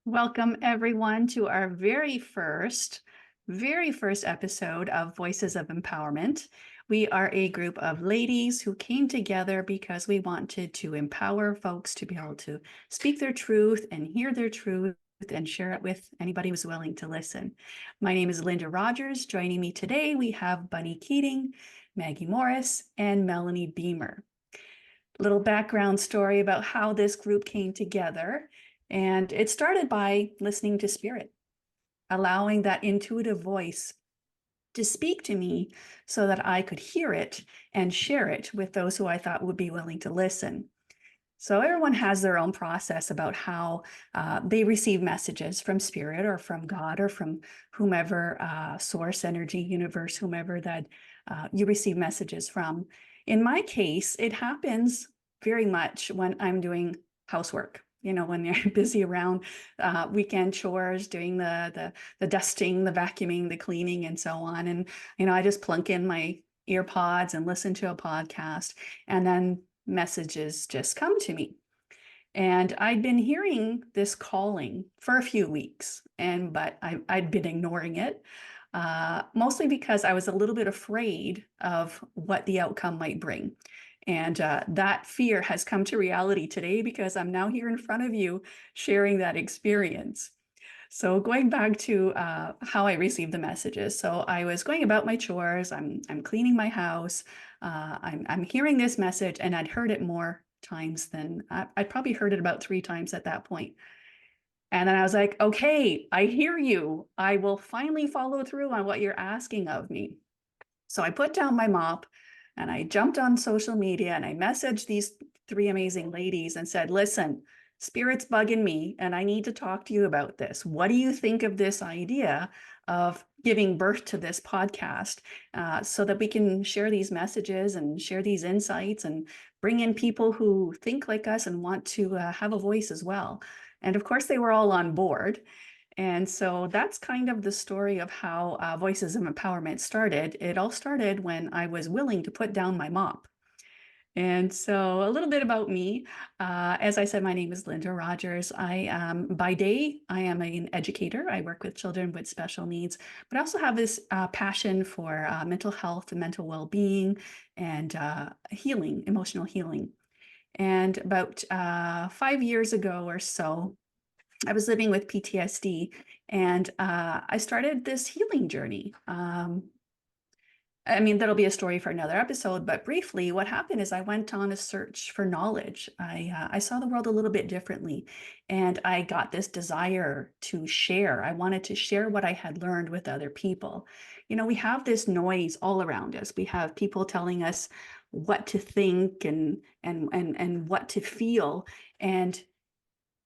Welcome everyone to our very first episode of Voices of Empowerment. We are a group of ladies who came together because we wanted to empower folks to be able to speak their truth and hear their truth and share it with anybody who's willing to listen. My name is Linda Rogers. Joining me today, we have Bunny Keating, Maggie Morris, and Melanie Beamer. Little background story about how this group came together. And it started by listening to spirit, allowing that intuitive voice to speak to me so that I could hear it and share it with those who I thought would be willing to listen. So everyone has their own process about how they receive messages from spirit or from God or from whomever, source, energy, universe, whomever that you receive messages from. In my case, it happens very much when I'm doing housework. When you're busy around weekend chores, doing the dusting, the vacuuming, the cleaning, and so on. And I just plunk in my ear pods and listen to a podcast, and then messages just come to me. And I'd been hearing this calling for a few weeks, but I'd been ignoring it, mostly because I was a little bit afraid of what the outcome might bring. And that fear has come to reality today because I'm now here in front of you sharing that experience. So going back to how I received the messages. So I was going about my chores. I'm cleaning my house. I'm hearing this message, and I'd heard it more times than I'd probably heard it about 3 times at that point. And then I was like, okay, I hear you. I will finally follow through on what you're asking of me. So I put down my mop and I jumped on social media and I messaged these 3 amazing ladies and said, listen, spirit's bugging me and I need to talk to you about this. What do you think of this idea of giving birth to this podcast so that we can share these messages and share these insights and bring in people who think like us and want to have a voice as well? And of course, they were all on board. And so that's kind of the story of how Voices of Empowerment started. It all started when I was willing to put down my mop. And so a little bit about me. As I said, my name is Linda Rogers. By day, I am an educator. I work with children with special needs, but I also have this passion for mental health and mental well-being and healing, emotional healing. And about 5 years ago or so, I was living with PTSD, and I started this healing journey. That'll be a story for another episode, but briefly, what happened is I went on a search for knowledge. I saw the world a little bit differently, and I got this desire to share. I wanted to share what I had learned with other people. We have this noise all around us. We have people telling us what to think and what to feel, and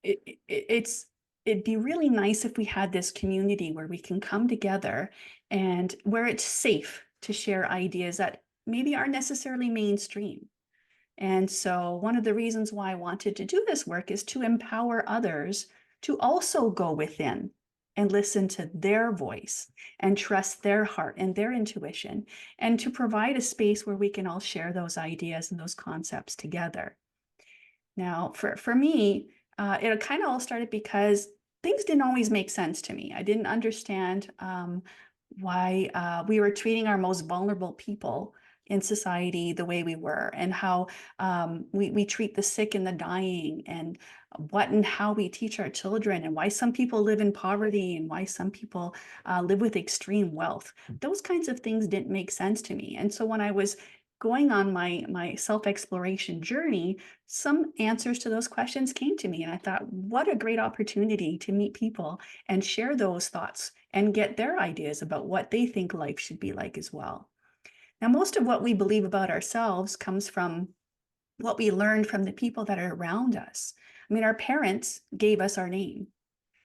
it'd be really nice if we had this community where we can come together and where it's safe to share ideas that maybe aren't necessarily mainstream. And so one of the reasons why I wanted to do this work is to empower others to also go within and listen to their voice and trust their heart and their intuition, and to provide a space where we can all share those ideas and those concepts together. Now, for me, it kind of all started because things didn't always make sense to me. I didn't understand why we were treating our most vulnerable people in society the way we were, and how we treat the sick and the dying, and what and how we teach our children, and why some people live in poverty and why some people live with extreme wealth. Those kinds of things didn't make sense to me. And so when I was going on my self-exploration journey, some answers to those questions came to me. And I thought, what a great opportunity to meet people and share those thoughts and get their ideas about what they think life should be like as well. Now, most of what we believe about ourselves comes from what we learned from the people that are around us. Our parents gave us our name.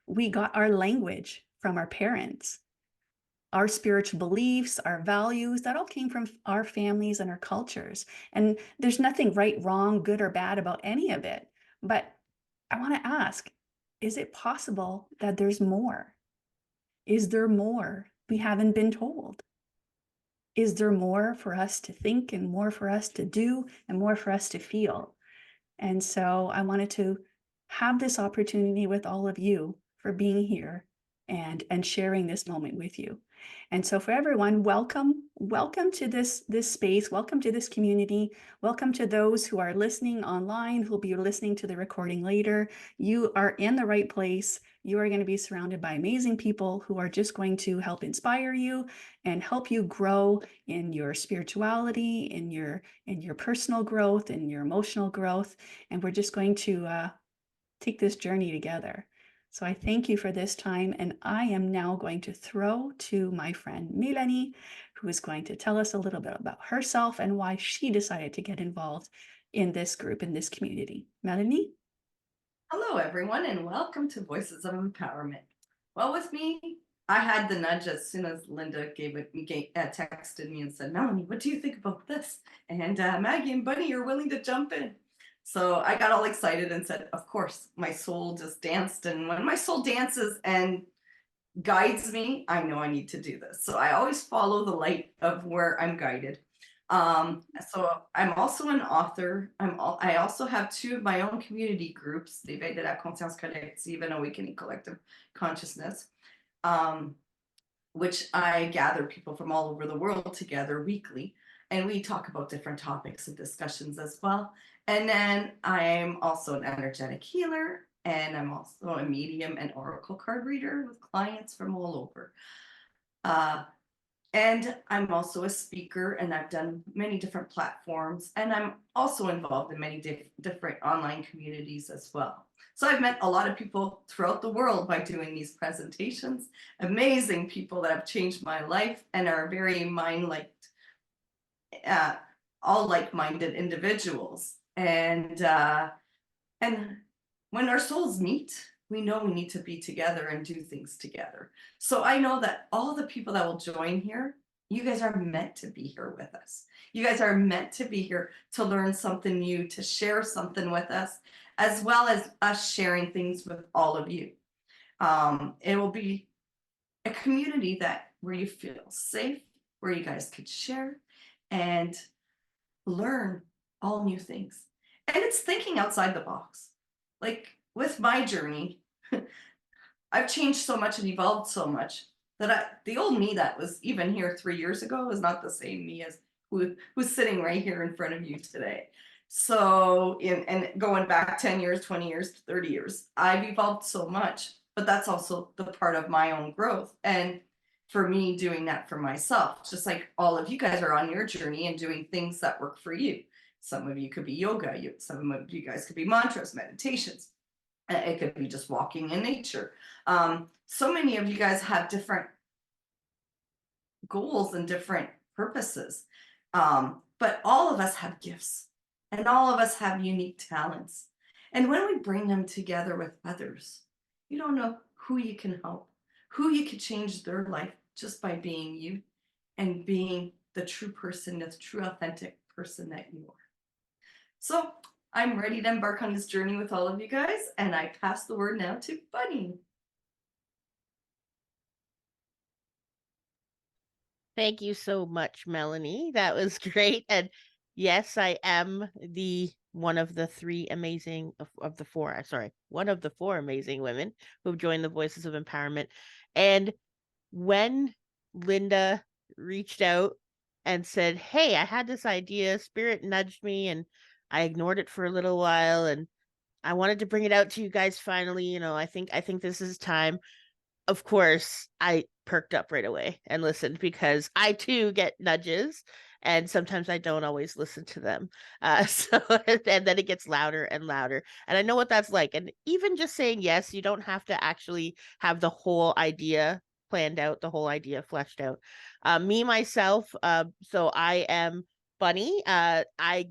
We got our language from our parents. Our spiritual beliefs, our values, that all came from our families and our cultures. And there's nothing right, wrong, good or bad about any of it. But I want to ask, is it possible that there's more? Is there more we haven't been told? Is there more for us to think, and more for us to do, and more for us to feel? And so I wanted to have this opportunity with all of you for being here and sharing this moment with you. And so for everyone, welcome to this space, welcome to this community, welcome to those who are listening online, who'll be listening to the recording later. You are in the right place. You are going to be surrounded by amazing people who are just going to help inspire you and help you grow in your spirituality, in your personal growth, in your emotional growth. And we're just going to take this journey together. So I thank you for this time, and I am now going to throw to my friend Melanie, who is going to tell us a little bit about herself and why she decided to get involved in this group, in this community. Melanie? Hello, everyone, and welcome to Voices of Empowerment. Well, with me, I had the nudge as soon as Linda texted me and said, "Melanie, what do you think about this?" And Maggie and Bunny are willing to jump in. So I got all excited and said, "Of course." My soul just danced, and when my soul dances and guides me, I know I need to do this. So I always follow the light of where I'm guided. So I'm also an author. I also have two of my own community groups, L'éveil de la conscience collective and Awakening Collective Consciousness, um, which I gather people from all over the world together weekly. And we talk about different topics and discussions as well. And then I'm also an energetic healer, and I'm also a medium and oracle card reader with clients from all over. Uh, and I'm also a speaker, and I've done many different platforms, and I'm also involved in many different online communities as well. So I've met a lot of people throughout the world by doing these presentations, amazing people that have changed my life and are very uh, all like-minded individuals. And when our souls meet, we know we need to be together and do things together. So I know that all the people that will join here, you guys are meant to be here with us. You guys are meant to be here to learn something new, to share something with us, as well as us sharing things with all of you. It will be a community that where you feel safe, where you guys could share and learn all new things. And it's thinking outside the box. Like with my journey, I've changed so much and evolved so much that the old me that was even here 3 years ago is not the same me as who's sitting right here in front of you today. So and going back 10 years, 20 years, 30 years, I've evolved so much, but that's also the part of my own growth. And for me doing that for myself, just like all of you guys are on your journey and doing things that work for you. Some of you could be yoga, some of you guys could be mantras, meditations. It could be just walking in nature. So many of you guys have different goals and different purposes. But all of us have gifts and all of us have unique talents. And when we bring them together with others, you don't know who you can help, who you could change their life just by being you and being the true person, the true authentic person that you are. So I'm ready to embark on this journey with all of you guys, and I pass the word now to Bunny. Thank you so much, Melanie. That was great. And yes, I am the one of the three amazing of the four, sorry, one of the four amazing women who've joined the Voices of Empowerment. And when Linda reached out and said, "Hey, I had this idea, Spirit nudged me and I ignored it for a little while and I wanted to bring it out to you guys finally, I think this is time." Of course, I perked up right away and listened because I too get nudges and sometimes I don't always listen to them. So, and then it gets louder and louder. And I know what that's like. And even just saying yes, you don't have to actually have the whole idea planned out, the whole idea fleshed out. Me, myself, so I am Bunny. I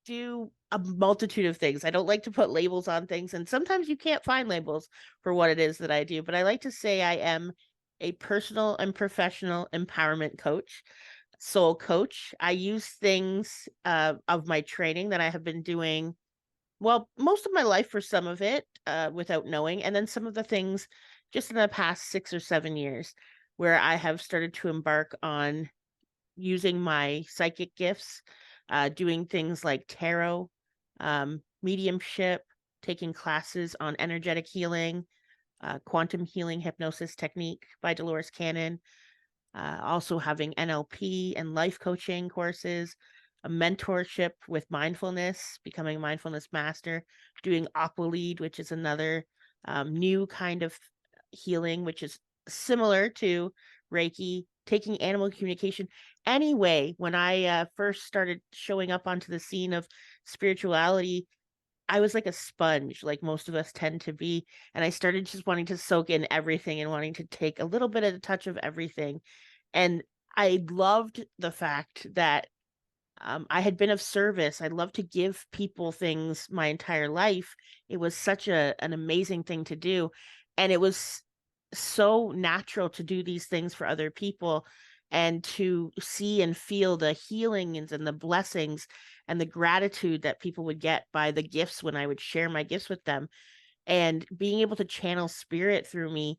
do a multitude of things. I don't like to put labels on things, and sometimes you can't find labels for what it is that I do, but I like to say I am a personal and professional empowerment coach, soul coach. I use things of my training that I have been doing, well, most of my life for some of it without knowing, and then some of the things just in the past 6 or 7 years where I have started to embark on using my psychic gifts, doing things like tarot, mediumship, taking classes on energetic healing, quantum healing hypnosis technique by Dolores Cannon, also having NLP and life coaching courses, a mentorship with mindfulness, becoming a mindfulness master, doing aqua lead, which is another new kind of healing, which is similar to Reiki, taking animal communication. Anyway, when I first started showing up onto the scene of spirituality, I was like a sponge, like most of us tend to be. And I started just wanting to soak in everything and wanting to take a little bit of a touch of everything. And I loved the fact that I had been of service. I love to give people things my entire life. It was such an amazing thing to do. And it was so natural to do these things for other people and to see and feel the healings and the blessings and the gratitude that people would get by the gifts when I would share my gifts with them, and being able to channel spirit through me.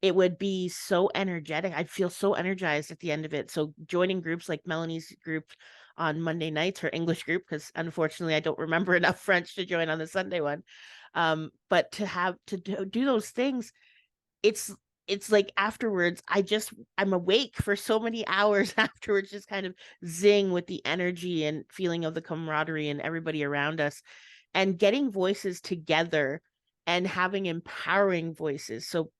It would be so energetic. I'd feel so energized at the end of it. So joining groups like Melanie's group on Monday nights, her English group, because unfortunately I don't remember enough French to join on the Sunday one. But to have to do those things, it's it's like afterwards I'm awake for so many hours afterwards, just kind of zing with the energy and feeling of the camaraderie and everybody around us, and getting voices together and having empowering voices. So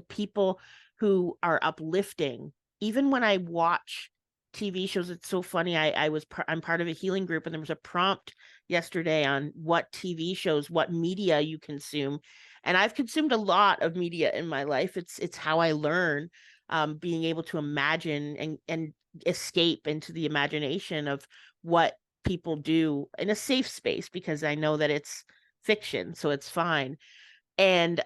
people who are uplifting. Even when I watch TV shows, it's so funny. I'm part of a healing group, and there was a prompt yesterday on what TV shows, what media you consume. And I've consumed a lot of media in my life. It's how I learn, being able to imagine and escape into the imagination of what people do in a safe space, because I know that it's fiction, so it's fine. And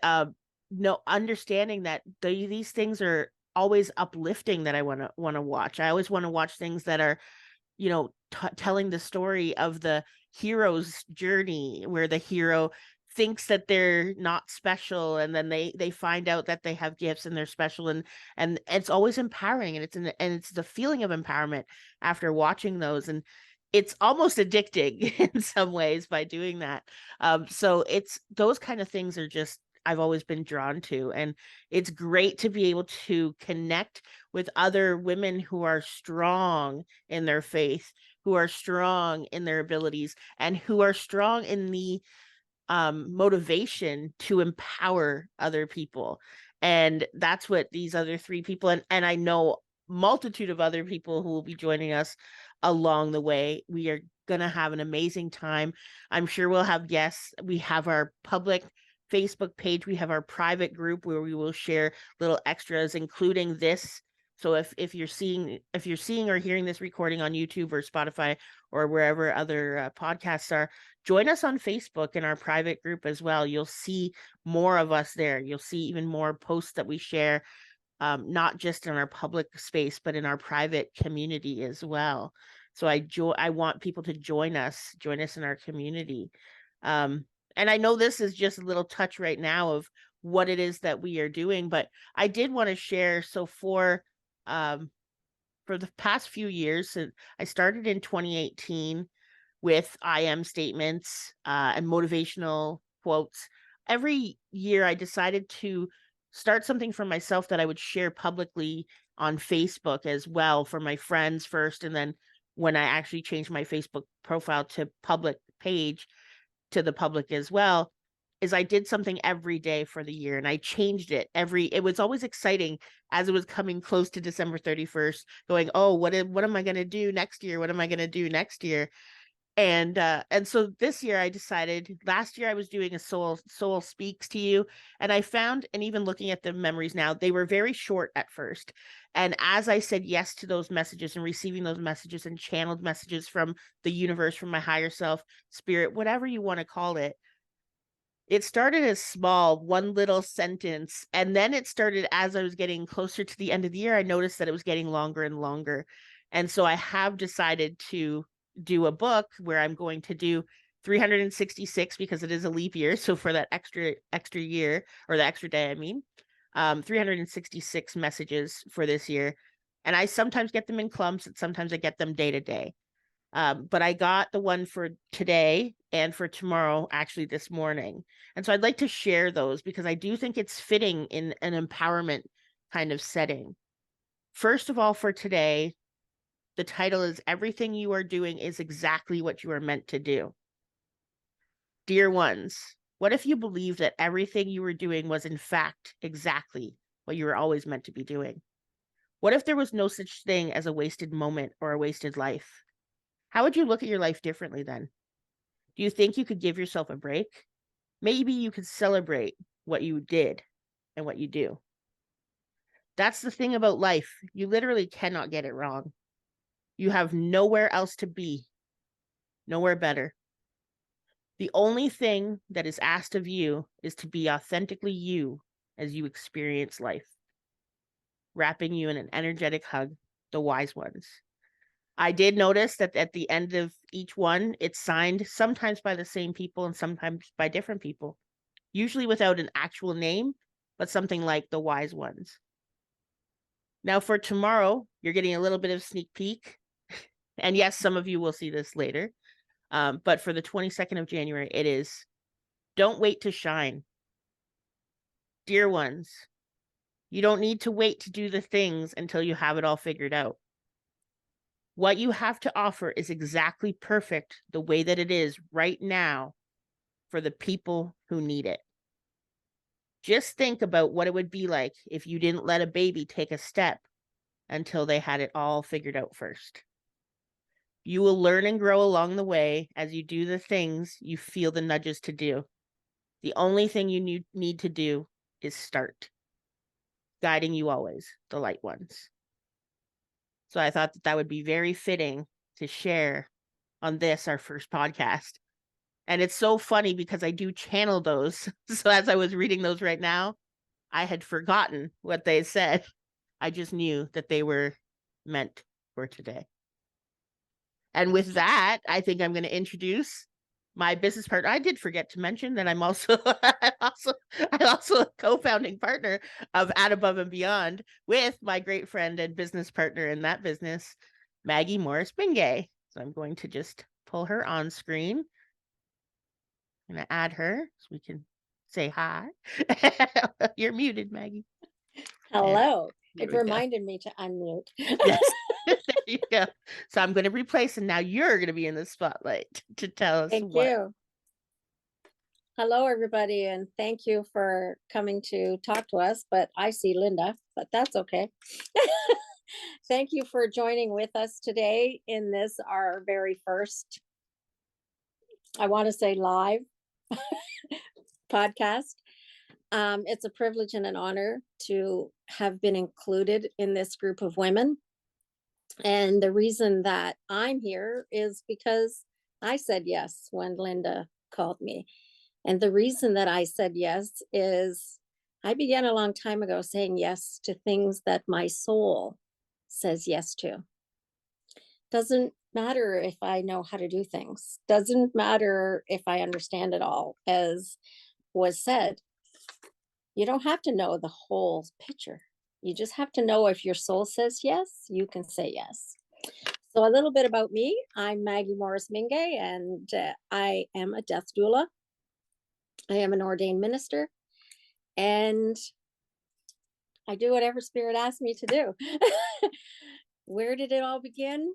no, understanding that these things are always uplifting, that I want to watch. I always want to watch things that are, telling the story of the hero's journey, where the hero thinks that they're not special, and then they find out that they have gifts and they're special, and it's always empowering, and it's the feeling of empowerment after watching those, and it's almost addicting in some ways by doing that. So it's those kind of things are just I've always been drawn to. And it's great to be able to connect with other women who are strong in their faith, who are strong in their abilities, and who are strong in the motivation to empower other people. And that's what these other three people, and I know multitude of other people who will be joining us along the way. We are going to have an amazing time. I'm sure we'll have guests. We have our public Facebook page. We have our private group where we will share little extras, including this. So if you're seeing or hearing this recording on YouTube or Spotify or wherever other podcasts are, join us on Facebook in our private group as well. You'll see more of us there. You'll see even more posts that we share, not just in our public space, but in our private community as well. So I want people to join us in our community. And I know this is just a little touch right now of what it is that we are doing, but I did want to share. So for the past few years, so I started in 2018 with I am statements and motivational quotes. Every year I decided to start something for myself that I would share publicly on Facebook as well, for my friends first. And then when I actually changed my Facebook profile to public page, to the public as well, is I did something every day for the year, and I changed it it was always exciting as it was coming close to December 31st, going, oh, what am I going to do next year? What am I going to do next year? And so this year I decided. Last year I was doing a soul speaks to you, and I found, and even looking at the memories now, they were very short at first. And as I said yes to those messages and receiving those messages and channeled messages from the universe, from my higher self, spirit, whatever you want to call it, it started as small, one little sentence. And then it started, as I was getting closer to the end of the year, I noticed that it was getting longer and longer. And so I have decided to do a book where I'm going to do 366, because it is a leap year. So for that extra year, or the extra day, 366 messages for this year. And I sometimes get them in clumps, and sometimes I get them day to day. But I got the one for today and for tomorrow, actually this morning. And so I'd like to share those because I do think it's fitting in an empowerment kind of setting. First of all, for today, the title is Everything You Are Doing is Exactly What You Are Meant to Do. Dear ones, what if you believe that everything you were doing was in fact exactly what you were always meant to be doing? What if there was no such thing as a wasted moment or a wasted life? How would you look at your life differently then? Do you think you could give yourself a break? Maybe you could celebrate what you did and what you do. That's the thing about life. You literally cannot get it wrong. You have nowhere else to be, nowhere better. The only thing that is asked of you is to be authentically you as you experience life. Wrapping you in an energetic hug, the wise ones. I did notice that at the end of each one, it's signed sometimes by the same people and sometimes by different people, usually without an actual name, but something like the wise ones. Now, for tomorrow, you're getting a little bit of sneak peek. And yes, some of you will see this later. But for the 22nd of January, it is Don't Wait to Shine. Dear ones, you don't need to wait to do the things until you have it all figured out. What you have to offer is exactly perfect the way that it is right now for the people who need it. Just think about what it would be like if you didn't let a baby take a step until they had it all figured out first. You will learn and grow along the way as you do the things you feel the nudges to do. The only thing you need to do is start. Guiding you always, the light ones. So I thought that would be very fitting to share on this, our first podcast. And it's so funny because I do channel those. So as I was reading those right now, I had forgotten what they said. I just knew that they were meant for today. And with that, I think I'm going to introduce my business partner. I did forget to mention that I'm also I'm also a co-founding partner of At Above and Beyond with my great friend and business partner in that business, Maggie Morris Bingay. So I'm going to just pull her on screen. I'm going to add her so we can say hi. You're muted, Maggie. Hello. There It we go. reminded me to unmute. Yes. There you go. So I'm going to replace, and now you're going to be in the spotlight to tell us Thank what. you. Hello, everybody, and thank you for coming to talk to us. But I see Linda, but that's okay. Thank you for joining with us today in this, our very first, I want to say live podcast. It's a privilege and an honor to have been included in this group of women. And the reason that I'm here is because I said yes when Linda called me. And the reason that I said yes is I began a long time ago saying yes to things that my soul says yes to. Doesn't matter if I know how to do things, doesn't matter if I understand it all. As was said, you don't have to know the whole picture. You just have to know if your soul says yes, you can say yes. So a little bit about me. I'm Maggie Morris Mingay, and I am a death doula. I am an ordained minister, and I do whatever spirit asks me to do. Where did it all begin?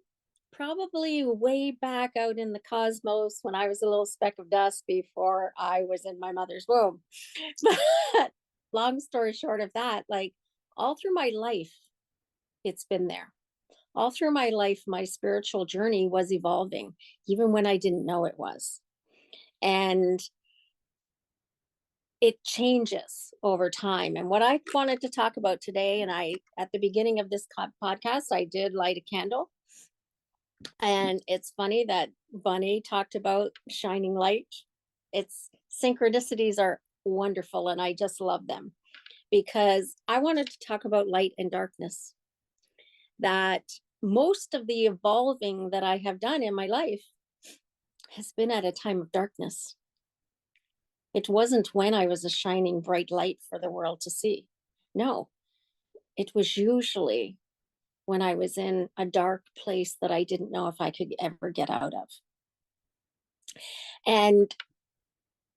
Probably way back out in the cosmos when I was a little speck of dust before I was in my mother's womb. But long story short of that, like all through my life, it's been there. All through my life, my spiritual journey was evolving, even when I didn't know it was. And it changes over time. And what I wanted to talk about today, and at the beginning of this podcast, I did light a candle. And it's funny that Bunny talked about shining light. It's synchronicities are wonderful, and I just love them because I wanted to talk about light and darkness. That most of the evolving that I have done in my life has been at a time of darkness. It wasn't when I was a shining bright light for the world to see. No, it was usually when I was in a dark place that I didn't know if I could ever get out of. And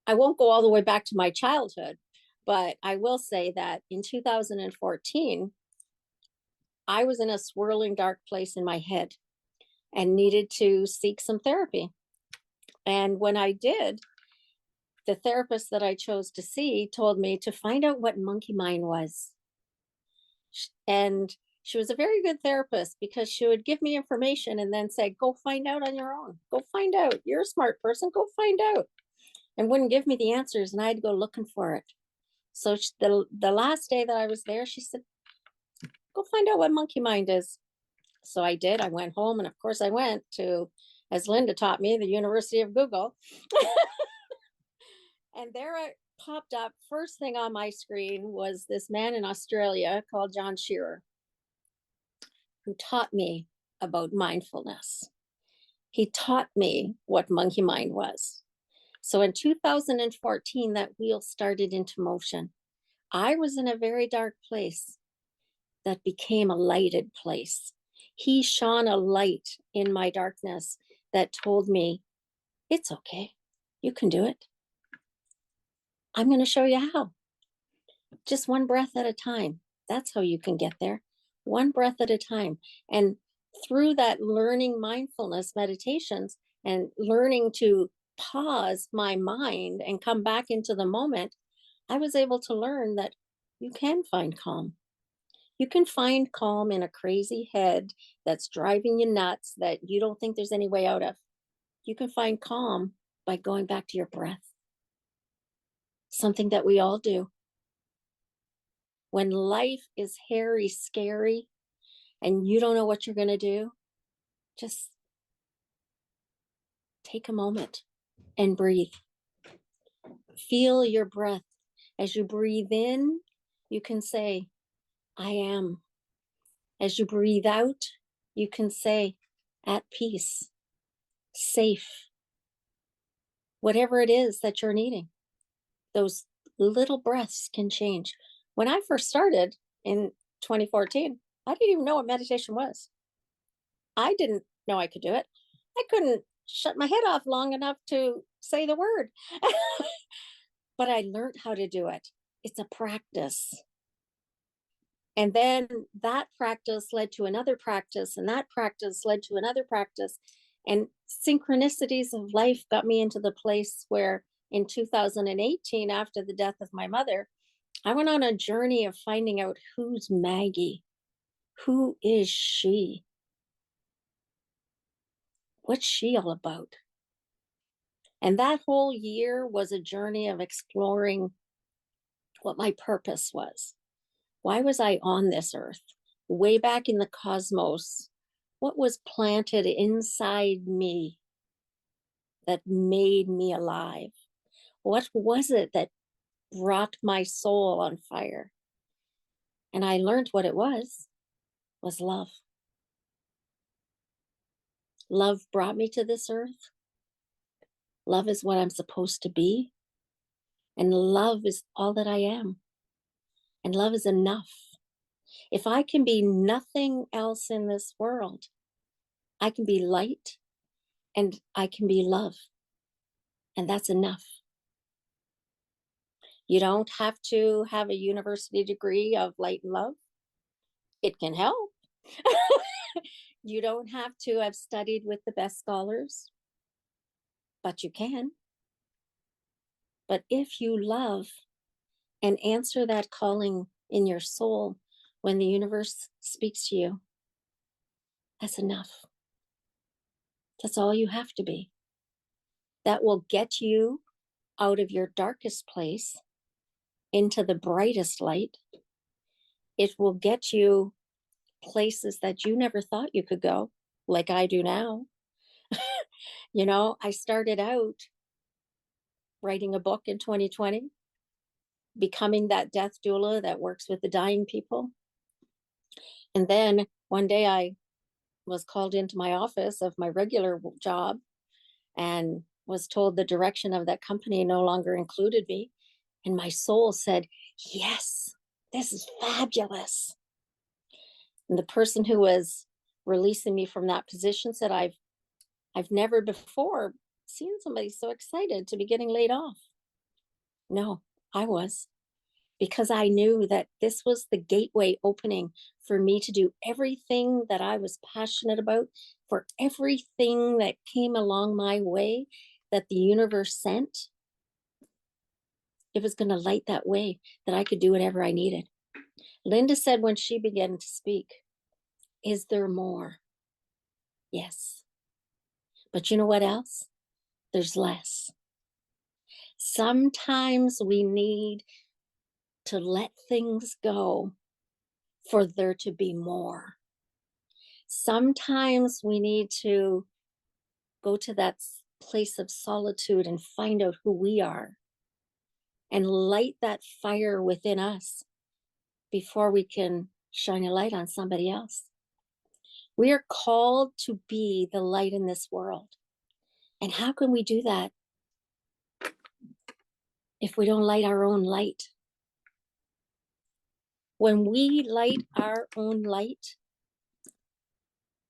I won't go all the way back to my childhood, but I will say that in 2014, I was in a swirling dark place in my head and needed to seek some therapy. And when I did, the therapist that I chose to see told me to find out what monkey mind was. And she was a very good therapist because she would give me information and then say, go find out on your own. Go find out. You're a smart person. Go find out. And wouldn't give me the answers, and I had to go looking for it. So the last day that I was there, she said, go find out what monkey mind is. So I did. I went home, and of course I went to, as Linda taught me, the University of Google. And there it popped up. First thing on my screen was this man in Australia called John Shearer, who taught me about mindfulness. He taught me what monkey mind was. So in 2014, that wheel started into motion. I was in a very dark place that became a lighted place. He shone a light in my darkness that told me, it's okay. You can do it. I'm going to show you how. Just one breath at a time. That's how you can get there. One breath at a time. And through that learning mindfulness meditations and learning to pause my mind and come back into the moment, I was able to learn that you can find calm. You can find calm in a crazy head that's driving you nuts that you don't think there's any way out of. You can find calm by going back to your breath. Something that we all do. When life is hairy, scary, and you don't know what you're going to do, just take a moment and breathe. Feel your breath. As you breathe in, you can say, I am. As you breathe out, you can say, at peace, safe, whatever it is that you're needing. Those little breaths can change. When I first started in 2014, I didn't even know what meditation was. I didn't know I could do it. I couldn't shut my head off long enough to say the word. But I learned how to do it. It's a practice. And then that practice led to another practice, and that practice led to another practice. And synchronicities of life got me into the place where in 2018, after the death of my mother, I went on a journey of finding out who's Maggie? Who is she? What's she all about? And that whole year was a journey of exploring what my purpose was. Why was I on this earth? Way back in the cosmos, what was planted inside me that made me alive? What was it that brought my soul on fire? And I learned what it was love. Love brought me to this earth. Love is what I'm supposed to be. And love is all that I am. And love is enough. If I can be nothing else in this world, I can be light and I can be love. And that's enough. You don't have to have a university degree of light and love. It can help. You don't have to have studied with the best scholars, but you can. But if you love and answer that calling in your soul when the universe speaks to you, that's enough. That's all you have to be. That will get you out of your darkest place into the brightest light. It will get you places that you never thought you could go, like I do now. You know, I started out writing a book in 2020, becoming that death doula that works with the dying people. And then one day I was called into my office of my regular job and was told the direction of that company no longer included me. And my soul said, yes, this is fabulous. And the person who was releasing me from that position said, I've never before seen somebody so excited to be getting laid off. No, I was, because I knew that this was the gateway opening for me to do everything that I was passionate about, for everything that came along my way that the universe sent. It was going to light that way that I could do whatever I needed. Linda said when she began to speak, is there more? Yes. But you know what else? There's less. Sometimes we need to let things go for there to be more. Sometimes we need to go to that place of solitude and find out who we are and light that fire within us before we can shine a light on somebody else. We are called to be the light in this world. And how can we do that if we don't light our own light? When we light our own light,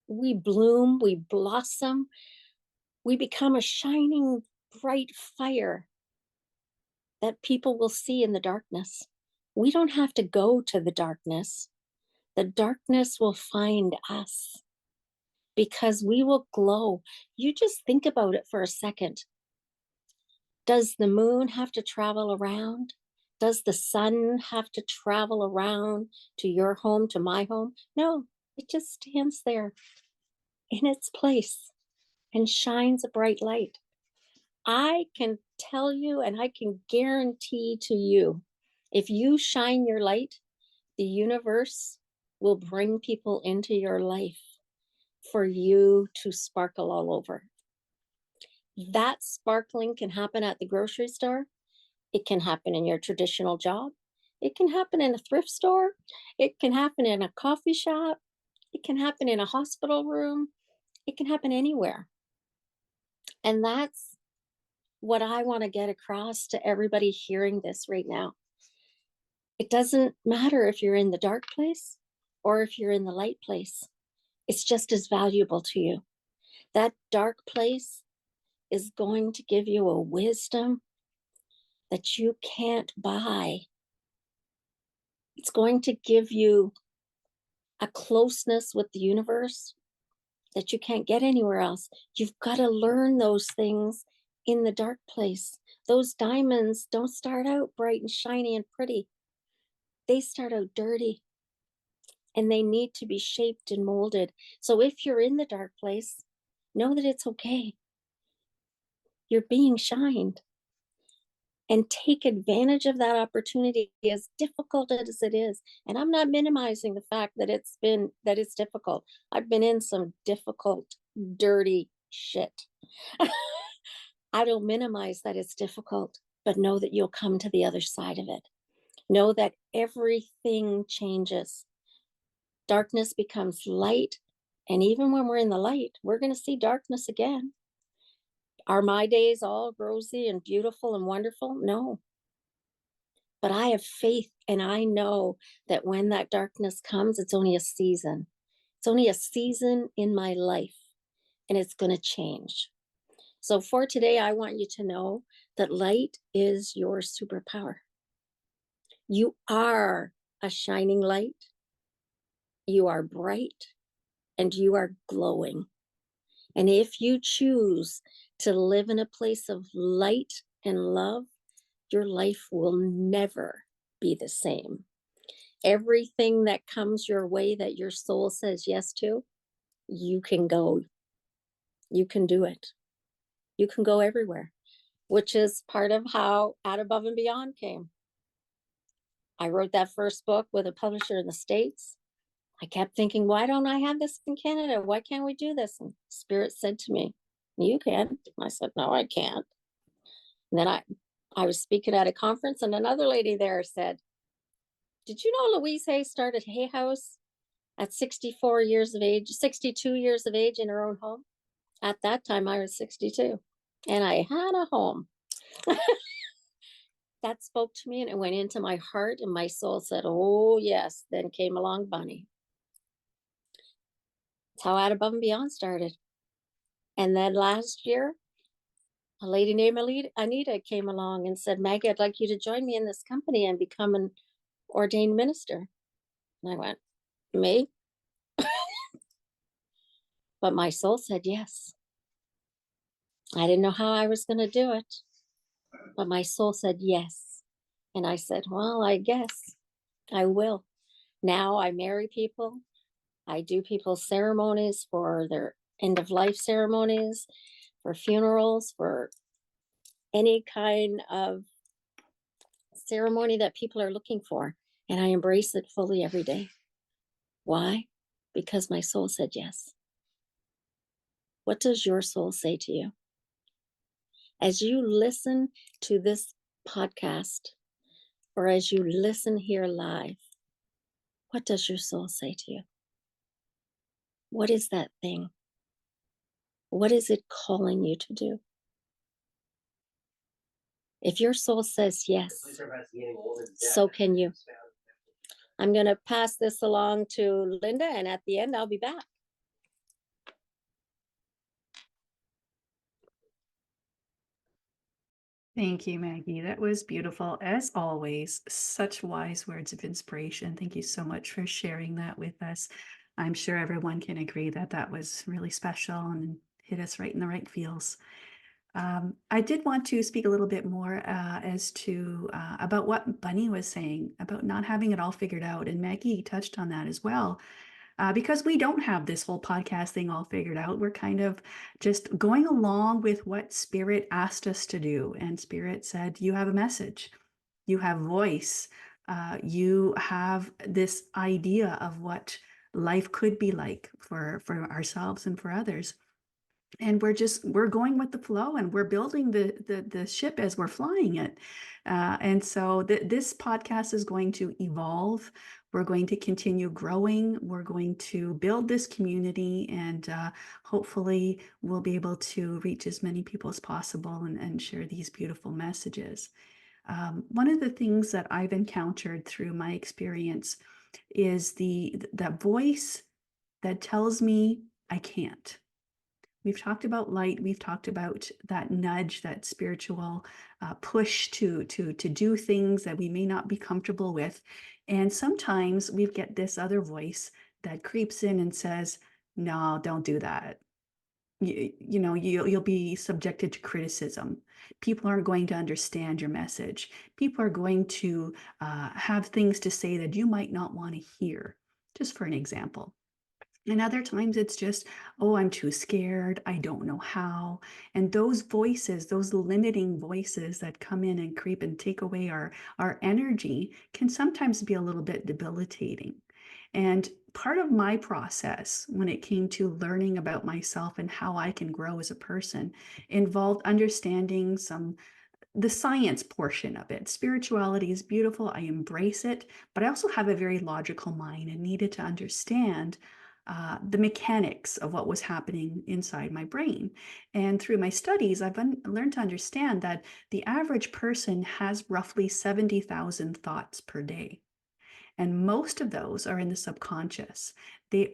we bloom, we blossom, we become a shining, bright fire that people will see in the darkness. We don't have to go to the darkness. The darkness will find us because we will glow. You just think about it for a second. Does the moon have to travel around? Does the sun have to travel around to your home, to my home? No, it just stands there in its place and shines a bright light. I can tell you, and I can guarantee to you, if you shine your light, the universe will bring people into your life for you to sparkle all over. That sparkling can happen at the grocery store. It can happen in your traditional job. It can happen in a thrift store. It can happen in a coffee shop. It can happen in a hospital room. It can happen anywhere. And that's what I want to get across to everybody hearing this right now. It doesn't matter if you're in the dark place or if you're in the light place. It's just as valuable to you. That dark place is going to give you a wisdom that you can't buy. It's going to give you a closeness with the universe that you can't get anywhere else. You've got to learn those things in the dark place. Those diamonds don't start out bright and shiny and pretty. They start out dirty and they need to be shaped and molded. So if you're in the dark place, know that it's okay. You're being shined. And take advantage of that opportunity, as difficult as it is. And I'm not minimizing the fact that it's difficult. I've been in some difficult, dirty shit. I don't minimize that it's difficult, but know that you'll come to the other side of it. Know that everything changes. Darkness becomes light. And even when we're in the light, we're going to see darkness again. Are my days all rosy and beautiful and wonderful? No. But I have faith, and I know that when that darkness comes, it's only a season. It's only a season in my life, and it's going to change. So for today, I want you to know that light is your superpower. You are a shining light. You are bright, and you are glowing. And if you choose to live in a place of light and love, your life will never be the same. Everything that comes your way that your soul says yes to, you can go. You can do it. You can go everywhere, which is part of how Out Above and Beyond came. I wrote that first book with a publisher in the States. I kept thinking, why don't I have this in Canada? Why can't we do this? And Spirit said to me, you can. I said, no, I can't. And then I was speaking at a conference, and another lady there said, did you know Louise Hay started Hay House at 64 years of age, 62 years of age in her own home? At that time, I was 62 and I had a home. That spoke to me and it went into my heart, and my soul said, oh, yes. Then came along Bunny. That's how Out Above and Beyond started. And then last year, a lady named Anita came along and said, Maggie, I'd like you to join me in this company and become an ordained minister. And I went, me? But my soul said yes. I didn't know how I was going to do it, but my soul said yes. And I said, well, I guess I will. Now I marry people. I do people's ceremonies for their end of life ceremonies, for funerals, for any kind of ceremony that people are looking for. And I embrace it fully every day. Why? Because my soul said yes. What does your soul say to you? As you listen to this podcast, or as you listen here live, what does your soul say to you? What is that thing? What is it calling you to do? If your soul says yes, so can you. I'm going to pass this along to Linda, and at the end, I'll be back. Thank you, Maggie. That was beautiful. As always, such wise words of inspiration. Thank you so much for sharing that with us. I'm sure everyone can agree that that was really special and hit us right in the right feels. I did want to speak a little bit more as to about what Bunny was saying about not having it all figured out. And Maggie touched on that as well. Because we don't have this whole podcast thing all figured out. We're kind of just going along with what Spirit asked us to do. And Spirit said, you have a message, you have voice, you have this idea of what life could be like for ourselves and for others. And we're going with the flow, and we're building the ship as we're flying it. And so this podcast is going to evolve. We're going to continue growing. We're going to build this community, and hopefully we'll be able to reach as many people as possible and share these beautiful messages. One of the things that I've encountered through my experience is that voice that tells me I can't. We've talked about light. We've talked about that nudge, that spiritual push to do things that we may not be comfortable with. And sometimes we get this other voice that creeps in and says, no, don't do that. You'll be subjected to criticism. People aren't going to understand your message. People are going to have things to say that you might not want to hear, just for an example. And other times it's just, oh, I'm too scared. I don't know how. And those voices, those limiting voices that come in and creep and take away our energy can sometimes be a little bit debilitating. And part of my process when it came to learning about myself and how I can grow as a person involved understanding the science portion of it. Spirituality is beautiful. I embrace it, but I also have a very logical mind and needed to understand the mechanics of what was happening inside my brain. And through my studies, I've learned to understand that the average person has roughly 70,000 thoughts per day. And most of those are in the subconscious. They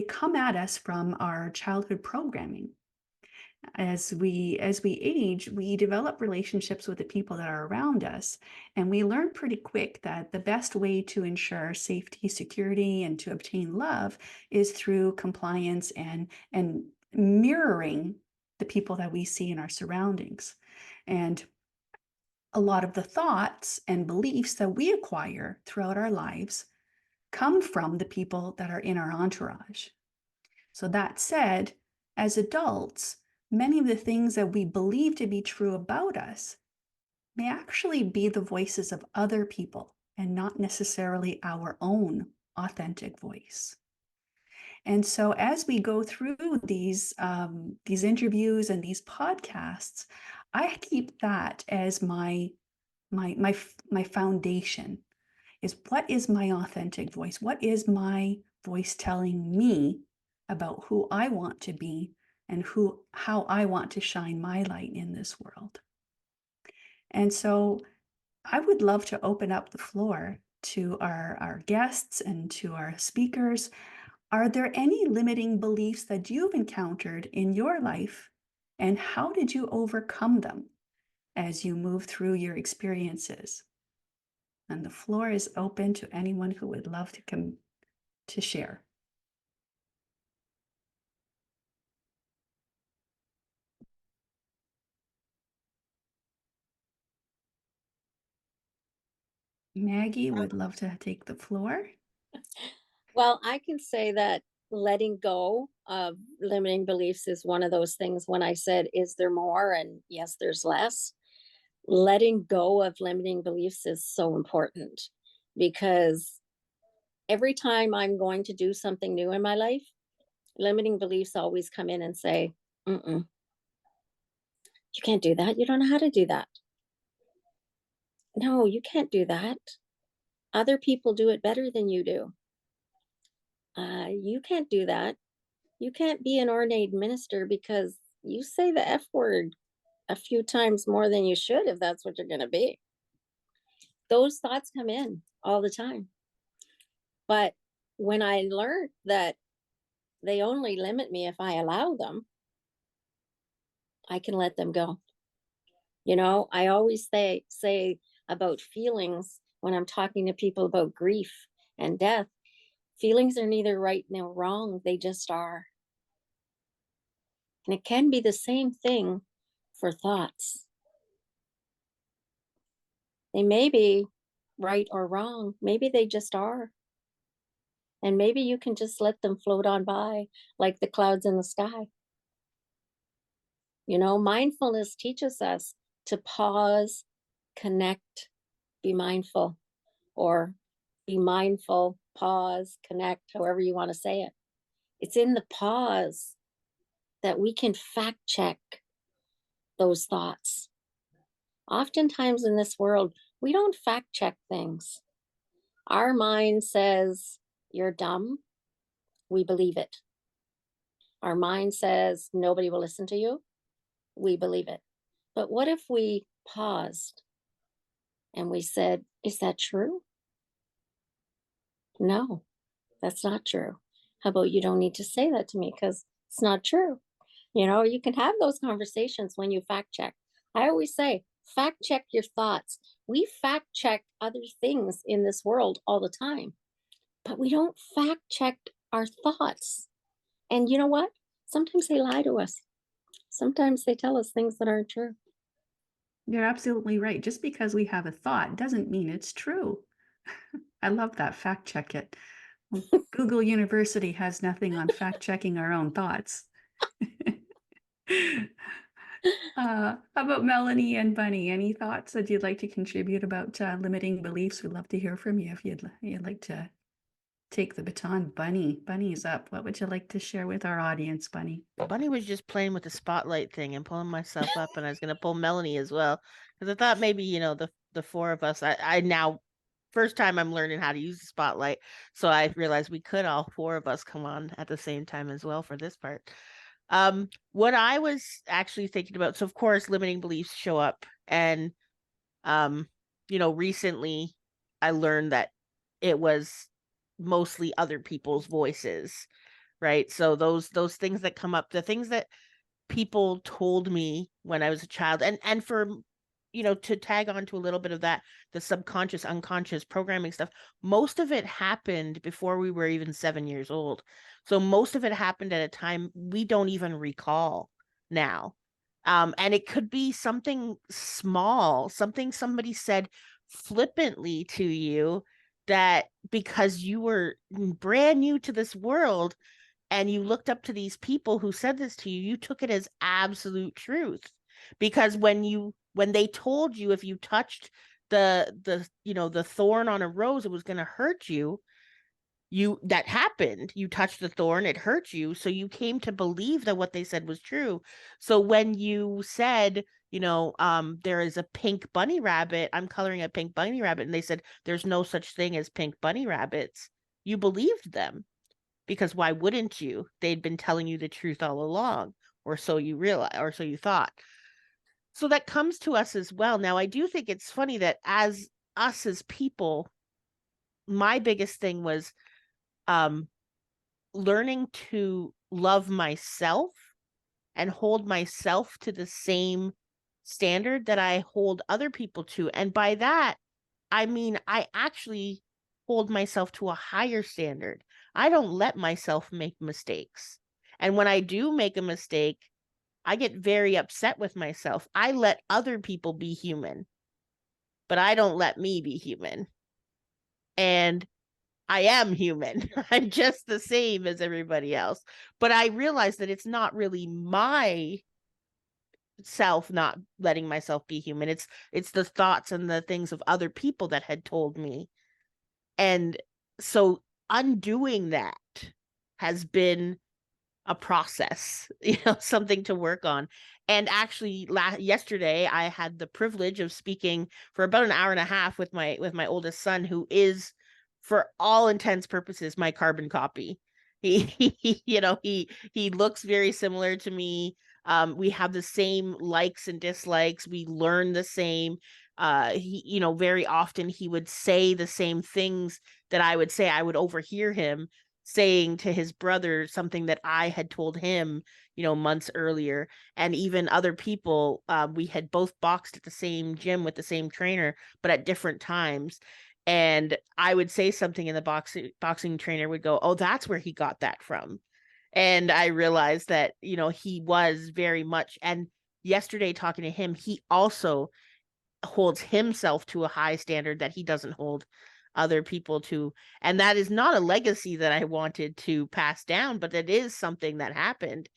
come at us from our childhood programming. As we age, we develop relationships with the people that are around us, and we learn pretty quick that the best way to ensure safety, security, and to obtain love is through compliance and mirroring the people that we see in our surroundings. And a lot of the thoughts and beliefs that we acquire throughout our lives come from the people that are in our entourage. So that said, as adults, many of the things that we believe to be true about us may actually be the voices of other people and not necessarily our own authentic voice. And so as we go through these interviews and these podcasts, I keep that as my foundation. Is what is my authentic voice? What is my voice telling me about who I want to be and how I want to shine my light in this world? And so I would love to open up the floor to our guests and to our speakers. Are there any limiting beliefs that you've encountered in your life, and how did you overcome them as you move through your experiences? And the floor is open to anyone who would love to come to share. Maggie would love to take the floor. Well, I can say that letting go of limiting beliefs is one of those things. When I said, is there more? And yes, there's less. Letting go of limiting beliefs is so important, because every time I'm going to do something new in my life, limiting beliefs always come in and say, mm-mm, you can't do that. You don't know how to do that. No, you can't do that. Other people do it better than you do. You can't do that. You can't be an ordained minister because you say the F word a few times more than you should if that's what you're going to be. Those thoughts come in all the time. But when I learned that they only limit me if I allow them, I can let them go. You know, I always say about feelings when I'm talking to people about grief and death. Feelings are neither right nor wrong, they just are. And it can be the same thing for thoughts. They may be right or wrong, maybe they just are. And maybe you can just let them float on by like the clouds in the sky. You know, mindfulness teaches us to pause, connect, be mindful, or be mindful, pause, connect, however you want to say it. It's in the pause that we can fact check those thoughts. Oftentimes in this world, we don't fact check things. Our mind says, you're dumb. We believe it. Our mind says, nobody will listen to you. We believe it. But what if we paused and we said, is that true? No, that's not true. How about you don't need to say that to me because it's not true? You know, you can have those conversations when you fact check. I always say, fact check your thoughts. We fact check other things in this world all the time, but we don't fact check our thoughts. And you know what? Sometimes they lie to us. Sometimes they tell us things that aren't true. You're absolutely right. Just because we have a thought doesn't mean it's true. I love that. Fact check it. Well, Google University has nothing on fact checking our own thoughts. How about Melanie and Bunny? Any thoughts that you'd like to contribute about limiting beliefs? We'd love to hear from you if you'd like to take the baton. Bunny's up. What would you like to share with our audience, Bunny? Bunny was just playing with the spotlight thing and pulling myself up, and I was going to pull Melanie as well because I thought maybe, you know, the four of us. I now first time I'm learning how to use the spotlight, so I realized we could all four of us come on at the same time as well for this part. What I was actually thinking about, so of course, limiting beliefs show up, and you know, recently I learned that it was mostly other people's voices, right? So those things that come up, the things that people told me when I was a child, and for, you know, to tag on to a little bit of that, the subconscious, unconscious programming stuff, most of it happened before we were even 7 years old. So most of it happened at a time we don't even recall now. And it could be something small, something somebody said flippantly to you, that because you were brand new to this world and you looked up to these people who said this to you, you took it as absolute truth. Because when they told you if you touched the you know, the thorn on a rose, it was going to hurt you, that happened. You touched the thorn, it hurt you, so you came to believe that what they said was true. So when you said, you know, there is a pink bunny rabbit, I'm coloring a pink bunny rabbit, and they said there's no such thing as pink bunny rabbits, you believed them, because why wouldn't you? They'd been telling you the truth all along, or so you realize, or so you thought. So that comes to us as well. Now, I do think it's funny that as us as people, my biggest thing was, um learning to love myself and hold myself to the same standard that I hold other people to. And by that, I mean, I actually hold myself to a higher standard. I don't let myself make mistakes. And when I do make a mistake, I get very upset with myself. I let other people be human, but I don't let me be human. And I am human. I'm just the same as everybody else. But I realize that it's not really my self not letting myself be human. It's the thoughts and the things of other people that had told me. And so undoing that has been a process, something to work on. And actually yesterday I had the privilege of speaking for about an hour and a half with my oldest son, who is, for all intents purposes, my carbon copy. He looks very similar to me. We have the same likes and dislikes. We learn the same. Very often he would say the same things that I would say. I would overhear him saying to his brother something that I had told him, months earlier. And even other people, we had both boxed at the same gym with the same trainer, but at different times. And I would say something, and the boxing trainer would go, "Oh, that's where he got that from." And I realized that, he was very much. And yesterday, talking to him, he also holds himself to a high standard that he doesn't hold other people to. And that is not a legacy that I wanted to pass down, but it is something that happened.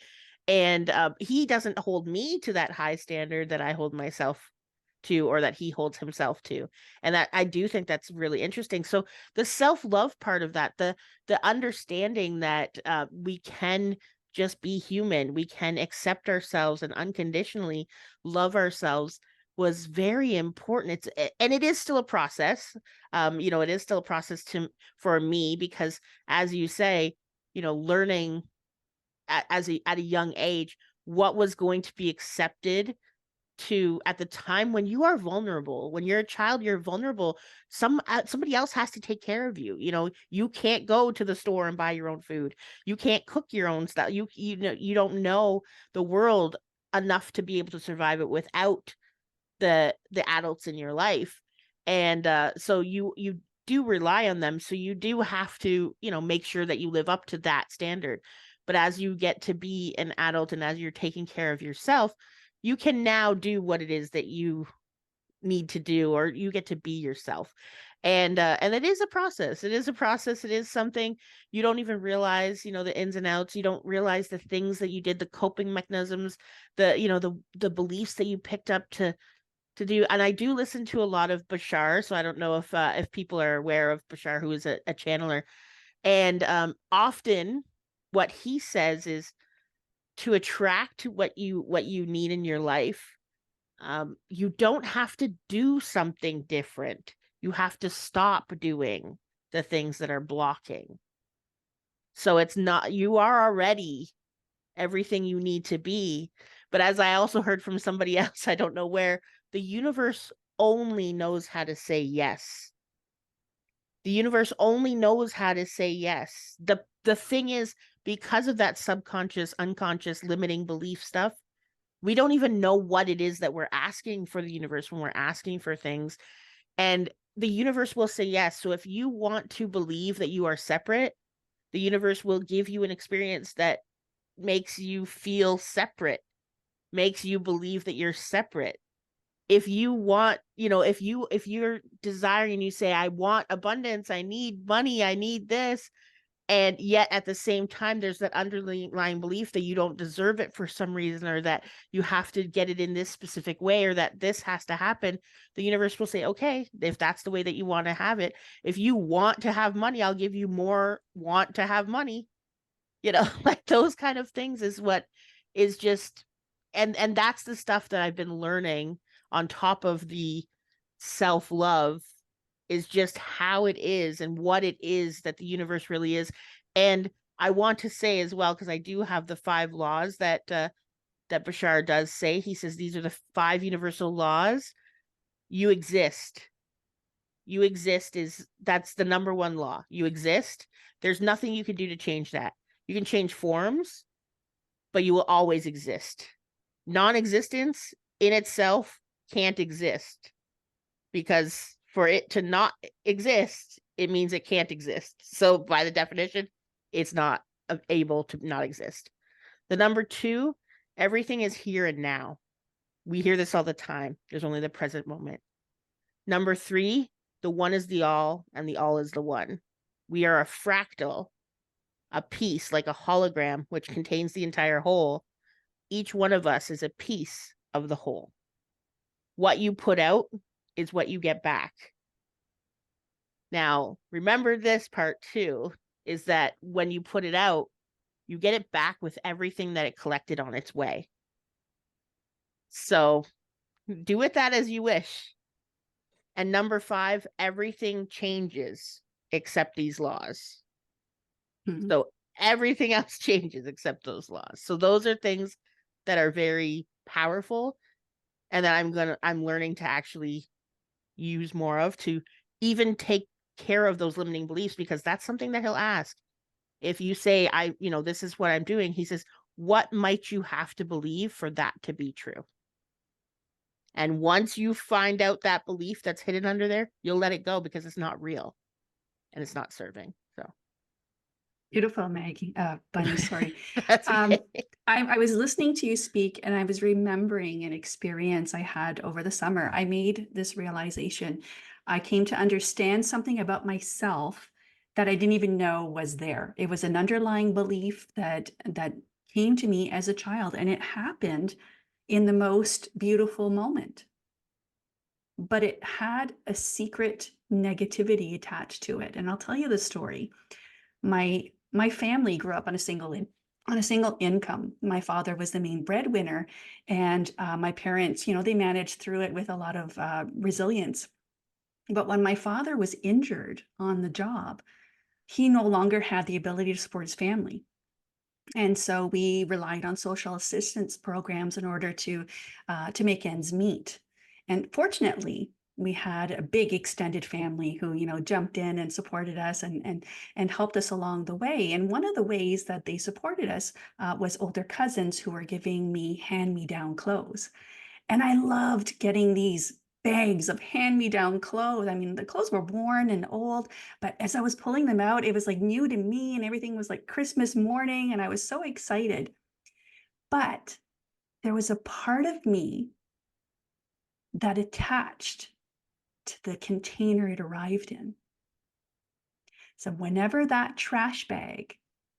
And he doesn't hold me to that high standard that I hold myself to, or that he holds himself to. And that, I do think that's really interesting. So the self-love part of that, the understanding that we can just be human, we can accept ourselves and unconditionally love ourselves, was very important. And it is still a process. It is still a process for me, because, as you say, learning at a young age what was going to be accepted to at the time when you are vulnerable. When you're a child, you're vulnerable. Somebody else has to take care of you. You can't go to the store and buy your own food. You can't cook your own stuff. You don't know the world enough to be able to survive it without the adults in your life. And so you do rely on them. So you do have to, make sure that you live up to that standard. But as you get to be an adult, and as you're taking care of yourself, you can now do what it is that you need to do, or you get to be yourself. And it is a process. It is a process. It is something you don't even realize, the ins and outs. You don't realize the things that you did, the coping mechanisms, the beliefs that you picked up to do. And I do listen to a lot of Bashar, so I don't know if people are aware of Bashar, who is a channeler. And often what he says is, to attract what you need in your life, you don't have to do something different. You have to stop doing the things that are blocking. So it's not, you are already everything you need to be. But as I also heard from somebody else, I don't know where, the universe only knows how to say yes. The universe only knows how to say yes. The thing is, because of that subconscious, unconscious, limiting belief stuff, we don't even know what it is that we're asking for the universe when we're asking for things. And the universe will say yes. So if you want to believe that you are separate, the universe will give you an experience that makes you feel separate, makes you believe that you're separate. If you want, if you're desiring, you say, I want abundance, I need money, I need this, and yet at the same time there's that underlying belief that you don't deserve it for some reason, or that you have to get it in this specific way, or that this has to happen, the universe will say, okay, if that's the way that you want to have it. If you want to have money, I'll give you more want to have money. Like those kind of things is what is just, and that's the stuff that I've been learning on top of the self-love, is just how it is and what it is that the universe really is. And I want to say as well, because I do have the 5 laws that Bashar does say. He says these are the 5 universal laws. You exist. That's the number 1 law. You exist. There's nothing you can do to change that. You can change forms, but you will always exist. Non-existence in itself can't exist, because for it to not exist, it means it can't exist. So by the definition, it's not able to not exist. The number 2, everything is here and now. We hear this all the time. There's only the present moment. Number 3, the one is the all and the all is the one. We are a fractal, a piece like a hologram, which contains the entire whole. Each one of us is a piece of the whole. What you put out is what you get back. Now, remember this part too, is that when you put it out, you get it back with everything that it collected on its way. So do with that as you wish. And number 5, everything changes except these laws. Mhm. So everything else changes except those laws. So those are things that are very powerful, and that I'm learning to actually use more of, to even take care of those limiting beliefs, because that's something that he'll ask. If you say, this is what I'm doing, he says, what might you have to believe for that to be true? And once you find out that belief that's hidden under there, you'll let it go, because it's not real and it's not serving. So Beautiful, Maggie. Bunny, sorry. that's okay. I was listening to you speak, and I was remembering an experience I had over the summer. I made this realization. I came to understand something about myself that I didn't even know was there. It was an underlying belief that came to me as a child, and it happened in the most beautiful moment. But it had a secret negativity attached to it. And I'll tell you the story. My family grew up on a single income. My father was the main breadwinner, and my parents, they managed through it with a lot of resilience. But when my father was injured on the job, he no longer had the ability to support his family. And so we relied on social assistance programs in order to make ends meet. And fortunately, we had a big extended family who, jumped in and supported us and helped us along the way. And one of the ways that they supported us was older cousins who were giving me hand-me-down clothes. And I loved getting these bags of hand-me-down clothes. I mean, the clothes were worn and old, but as I was pulling them out, it was like new to me, and everything was like Christmas morning, and I was so excited. But there was a part of me that attached to the container it arrived in. So whenever that trash bag,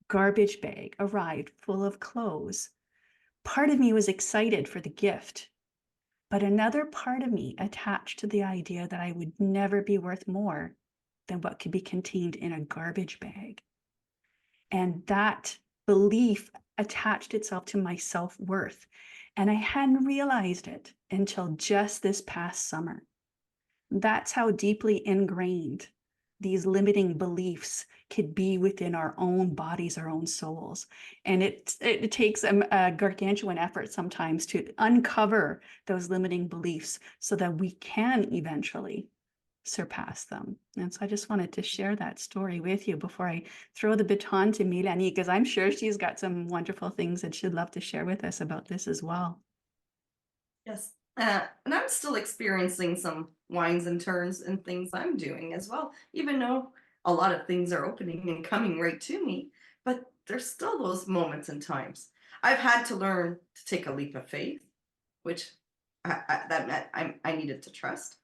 garbage bag arrived full of clothes, part of me was excited for the gift. But another part of me attached to the idea that I would never be worth more than what could be contained in a garbage bag. And that belief attached itself to my self-worth. And I hadn't realized it until just this past summer. That's how deeply ingrained these limiting beliefs could be within our own bodies, our own souls. And it takes a gargantuan effort sometimes to uncover those limiting beliefs so that we can eventually surpass them. And so I just wanted to share that story with you before I throw the baton to Milani, because I'm sure she's got some wonderful things that she'd love to share with us about this as well. Yes. And I'm still experiencing some winds and turns and things I'm doing as well, even though a lot of things are opening and coming right to me. But there's still those moments and times. I've had to learn to take a leap of faith, which that meant I needed to trust,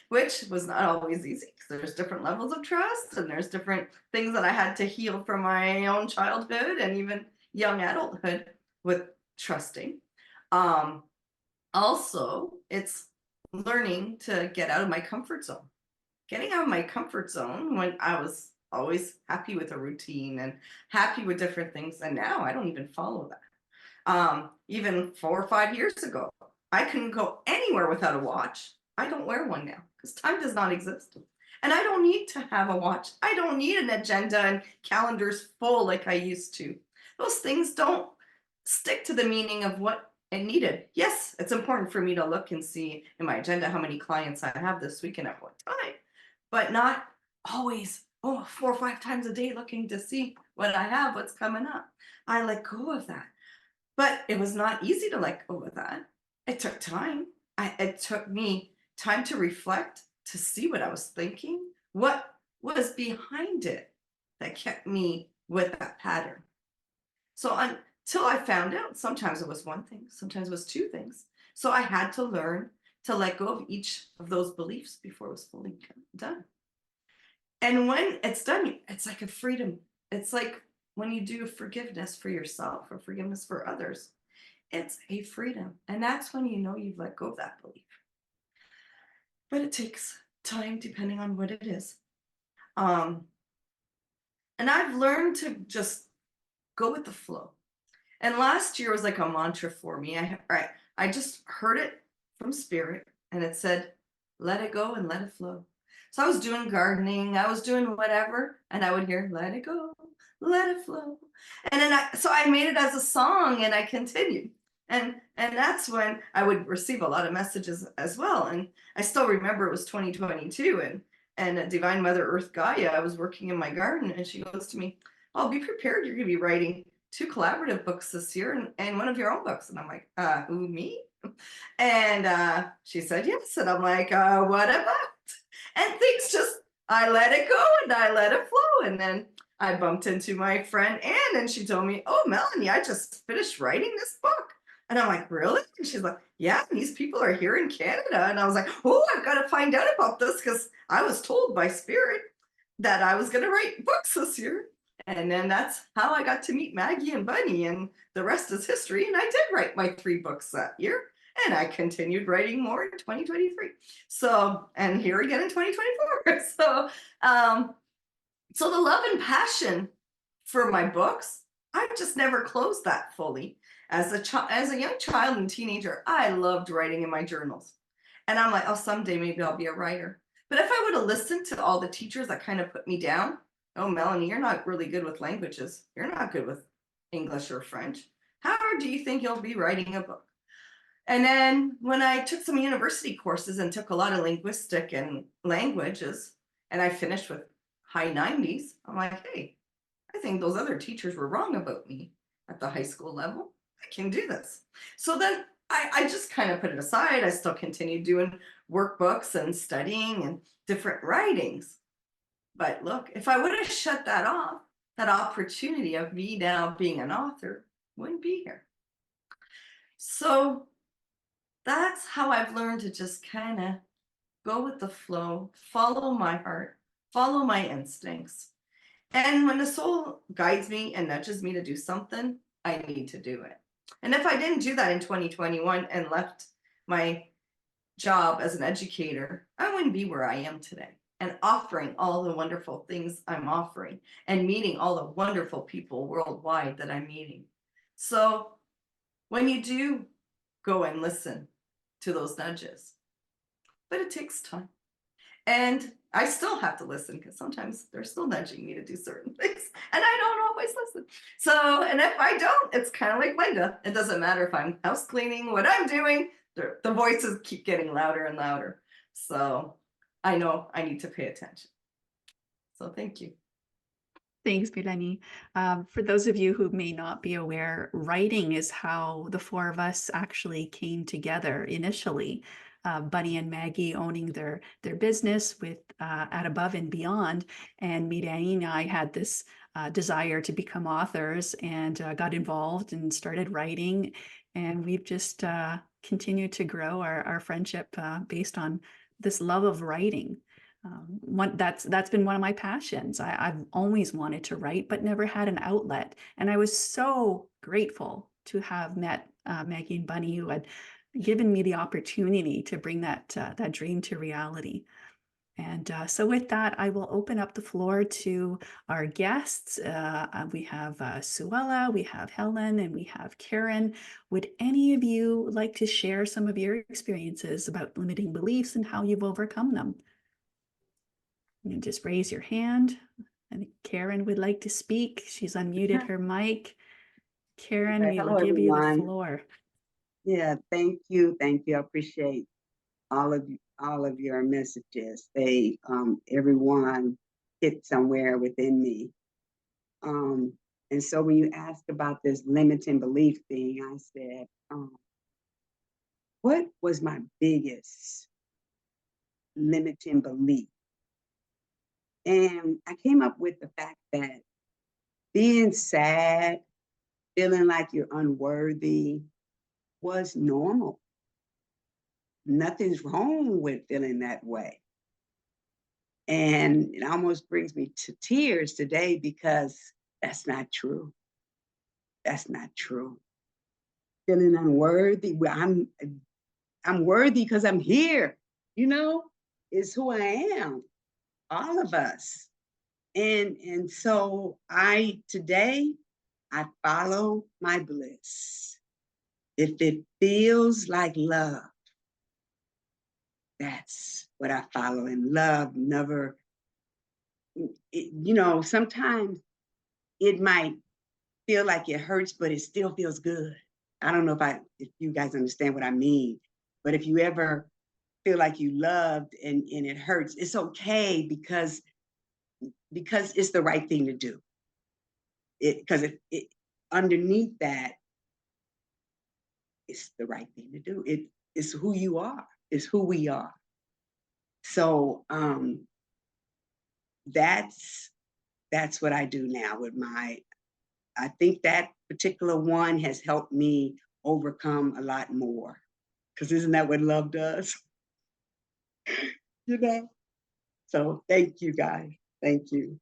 which was not always easy, because there's different levels of trust and there's different things that I had to heal from my own childhood and even young adulthood with trusting. Um, Also, it's learning to get out of my comfort zone. Getting out of my comfort zone when I was always happy with a routine and happy with different things, and now I don't even follow that. Even 4 or 5 years ago, I couldn't go anywhere without a watch. I don't wear one now because time does not exist. And I don't need to have a watch. I don't need an agenda and calendars full like I used to. Those things don't stick to the meaning of what it needed. Yes, it's important for me to look and see in my agenda how many clients I have this week and at what time, but not always 4 or 5 times a day looking to see what I have, what's coming up. I let go of that. But it was not easy to let go of that. It took time. It took me time to reflect, to see what I was thinking, what was behind it that kept me with that pattern. So until I found out, sometimes it was one thing, sometimes it was two things. So I had to learn to let go of each of those beliefs before it was fully done. And when it's done, it's like a freedom. It's like when you do forgiveness for yourself or forgiveness for others, it's a freedom. And that's when you know you've let go of that belief. But it takes time depending on what it is. Um, and I've learned to just go with the flow. And last year was like a mantra for me. I just heard it from spirit and it said, let it go and let it flow. So I was doing gardening, I was doing whatever, and I would hear, let it go, let it flow. And then I made it as a song and I continued. And that's when I would receive a lot of messages as well. And I still remember it was 2022 and Divine Mother Earth Gaia, I was working in my garden and she goes to me, oh, be prepared, you're gonna be writing 2 collaborative books this year and one of your own books. And I'm like, who, me? And she said, yes. And I'm like, what about? And things just, I let it go and I let it flow. And then I bumped into my friend Anne and she told me, oh, Melanie, I just finished writing this book. And I'm like, really? And she's like, yeah, these people are here in Canada. And I was like, oh, I've got to find out about this because I was told by Spirit that I was going to write books this year. And then that's how I got to meet Maggie and Bunny, and the rest is history. And I did write my 3 books that year, and I continued writing more in 2023. So, and here again in 2024. So the love and passion for my books, I just never closed that fully. As a young child and teenager, I loved writing in my journals, and I'm like, oh, someday maybe I'll be a writer. But if I would have listened to all the teachers that kind of put me down, oh, Melanie, you're not really good with languages. You're not good with English or French. How do you think you'll be writing a book? And then when I took some university courses and took a lot of linguistic and languages, and I finished with high 90s, I'm like, hey, I think those other teachers were wrong about me at the high school level. I can do this. So then I just kind of put it aside. I still continued doing workbooks and studying and different writings. But look, if I would have shut that off, that opportunity of me now being an author wouldn't be here. So that's how I've learned to just kind of go with the flow, follow my heart, follow my instincts. And when the soul guides me and nudges me to do something, I need to do it. And if I didn't do that in 2021 and left my job as an educator, I wouldn't be where I am today and offering all the wonderful things I'm offering and meeting all the wonderful people worldwide that I'm meeting. So when you do go and listen to those nudges, but it takes time. And I still have to listen because sometimes they're still nudging me to do certain things and I don't always listen. So, and if I don't, it's kind of like Linda. It doesn't matter if I'm house cleaning, what I'm doing, the voices keep getting louder and louder. So I know I need to pay attention. So thank you. Thanks, Melanie. For those of you who may not be aware, writing is how the 4 of us actually came together initially. Bunny and Maggie owning their business with at Above and Beyond, and Melanie and I had this desire to become authors and got involved and started writing, and we've just continued to grow our friendship based on this love of writing. That's been one of my passions. I've always wanted to write, but never had an outlet. And I was so grateful to have met Maggie and Bunny, who had given me the opportunity to bring that dream to reality. And so with that, I will open up the floor to our guests. We have Suella, we have Helen, and we have Karen. Would any of you like to share some of your experiences about limiting beliefs and how you've overcome them? You just raise your hand. I think Karen would like to speak. She's unmuted her mic. Karen, Okay, we will hello, give you the everyone. floor. Yeah, thank you. Thank you. I appreciate all of your messages. Everyone hit somewhere within me. And so when you asked about this limiting belief thing, I said, what was my biggest limiting belief? And I came up with the fact that being sad, feeling like you're unworthy was normal. Nothing's wrong with feeling that way. And it almost brings me to tears today because that's not true. That's not true. Feeling unworthy, well, I'm worthy because I'm here, is who I am, all of us. And so today I follow my bliss. If it feels like love, that's what I follow. And love never, sometimes it might feel like it hurts, but it still feels good. I don't know if you guys understand what I mean, but if you ever feel like you loved and it hurts, it's okay because it's the right thing to do. Because it underneath that, it's the right thing to do. It's who you are. It's who we are. So that's what I do now with I think that particular one has helped me overcome a lot more. Because isn't that what love does? So thank you, guys. Thank you.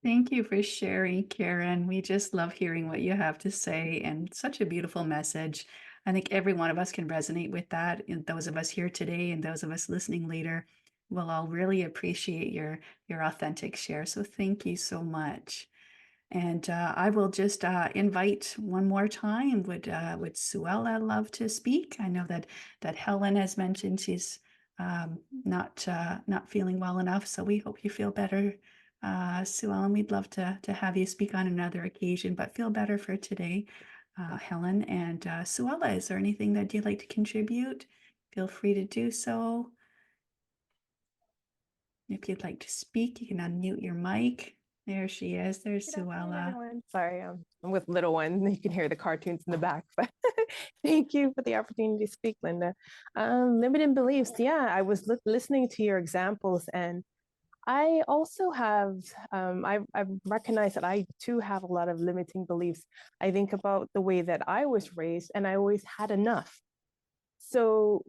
Thank you for sharing, Karen. We just love hearing what you have to say and such a beautiful message. I think every one of us can resonate with that. And those of us here today and those of us listening later will all really appreciate your authentic share. So thank you so much. And I will just invite one more time. Would Suella love to speak? I know that Helen has mentioned she's not feeling well enough, so we hope you feel better, Suella. And we'd love to have you speak on another occasion, but feel better for today, Helen. And Suella, is there anything that you'd like to contribute? Feel free to do so. If you'd like to speak, you can unmute your mic. There she is. There's Good afternoon, Suella. everyone. Sorry, I'm with little one. You can hear the cartoons in the back, but thank you for the opportunity to speak, Linda. Limiting beliefs. Yeah, I was listening to your examples, and I also have, I've recognized that I too have a lot of limiting beliefs. I think about the way that I was raised, and I always had enough. So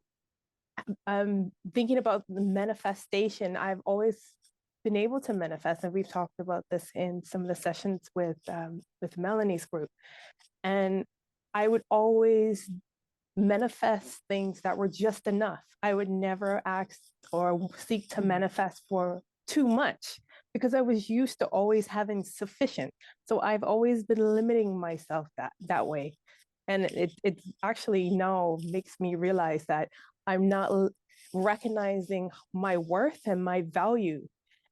thinking about the manifestation, I've always been able to manifest, and we've talked about this in some of the sessions with Melanie's group. And I would always manifest things that were just enough. I would never ask or seek to manifest for too much because I was used to always having sufficient. So I've always been limiting myself that way. And it actually now makes me realize that I'm not recognizing my worth and my value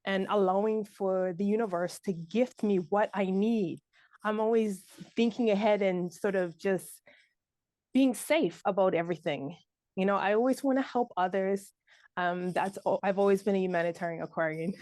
and allowing for the universe to gift me what I need. I'm always thinking ahead and sort of just being safe about everything. I always want to help others. I've always been a humanitarian Aquarian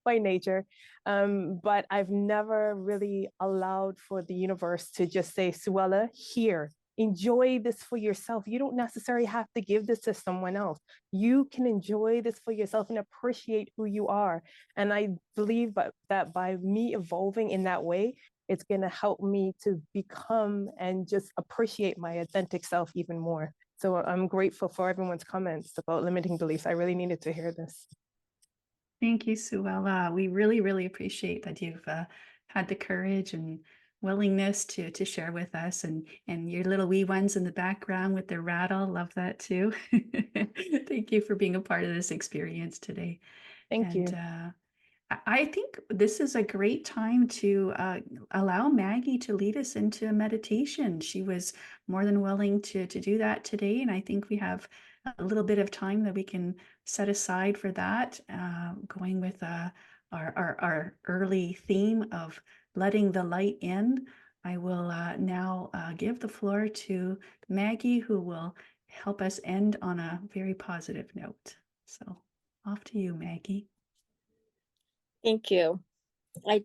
by nature, but I've never really allowed for the universe to just say, Suella, here, enjoy this for yourself. You don't necessarily have to give this to someone else. You can enjoy this for yourself and appreciate who you are. And I believe that by me evolving in that way, it's going to help me to become and just appreciate my authentic self even more. So I'm grateful for everyone's comments about limiting beliefs. I really needed to hear this. Thank you, Suella. We really, really appreciate that you've had the courage and willingness to share with us, and your little wee ones in the background with their rattle. Love that too. Thank you for being a part of this experience today. Thank you. I think this is a great time to allow Maggie to lead us into a meditation. She was more than willing to do that today, and I think we have a little bit of time that we can set aside for that, going with our early theme of letting the light in. I will now give the floor to Maggie, who will help us end on a very positive note. So off to you, Maggie. Thank you. I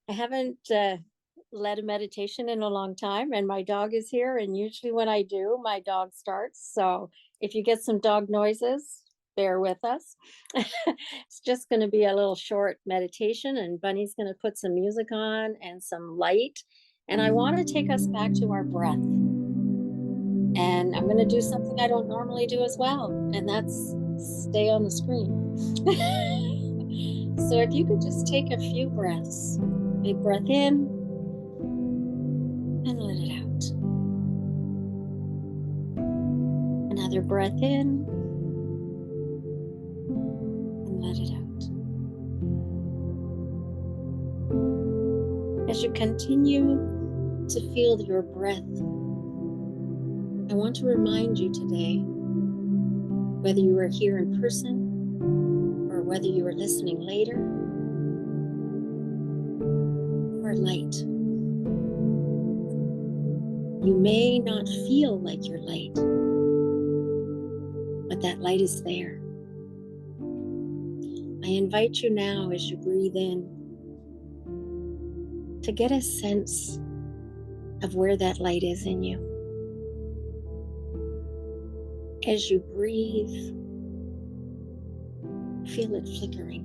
haven't led a meditation in a long time, and my dog is here. And usually, when I do, my dog starts. So, if you get some dog noises, bear with us. It's just going to be a little short meditation, and Bunny's going to put some music on and some light. And I want to take us back to our breath. And I'm going to do something I don't normally do as well, and that's stay on the screen. So if you could just take a few breaths, big breath in and let it out. Another breath in and let it out. As you continue to feel your breath, I want to remind you today, whether you are here in person or whether you are listening later, you are light. You may not feel like you're light, but that light is there. I invite you now, as you breathe in, to get a sense of where that light is in you. As you breathe, feel it flickering.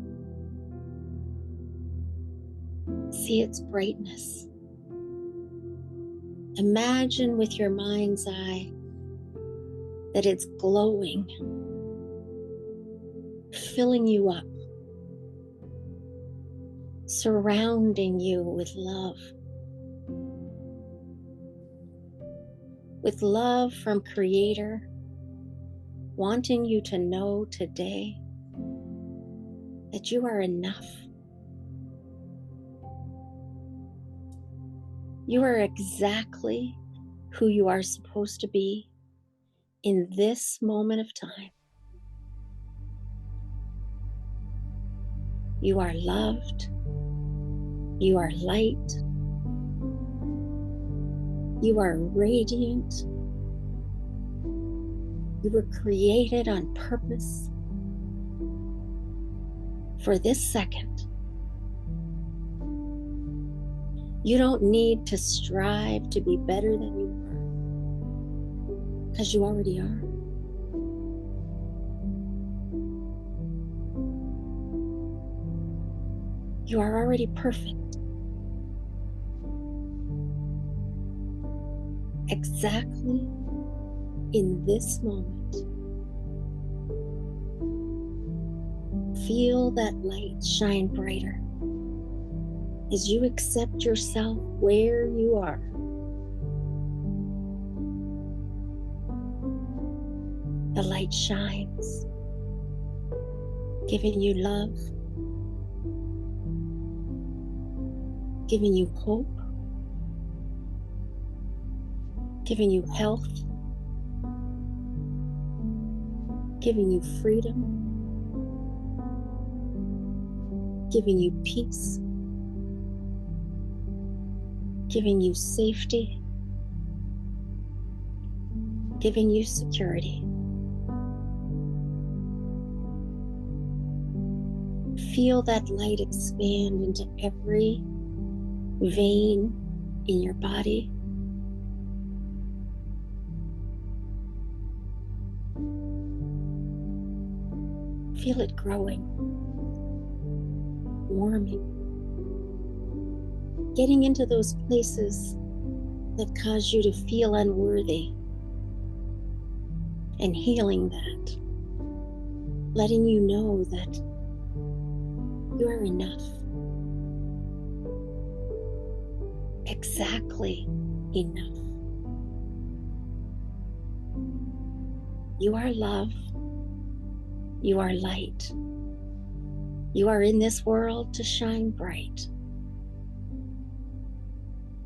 See its brightness. Imagine with your mind's eye that it's glowing, filling you up, surrounding you with love from Creator, wanting you to know today that you are enough. You are exactly who you are supposed to be in this moment of time. You are loved. You are light. You are radiant. You were created on purpose for this second. You don't need to strive to be better than you are, because you already are. You are already perfect. Exactly in this moment. Feel that light shine brighter as you accept yourself where you are. The light shines, giving you love, giving you hope, giving you health, giving you freedom, giving you peace, giving you safety, giving you security. Feel that light expand into every vein in your body. Feel it growing, warming, getting into those places that cause you to feel unworthy, and healing that, letting you know that you are enough, exactly enough. You are love. You are light. You are in this world to shine bright.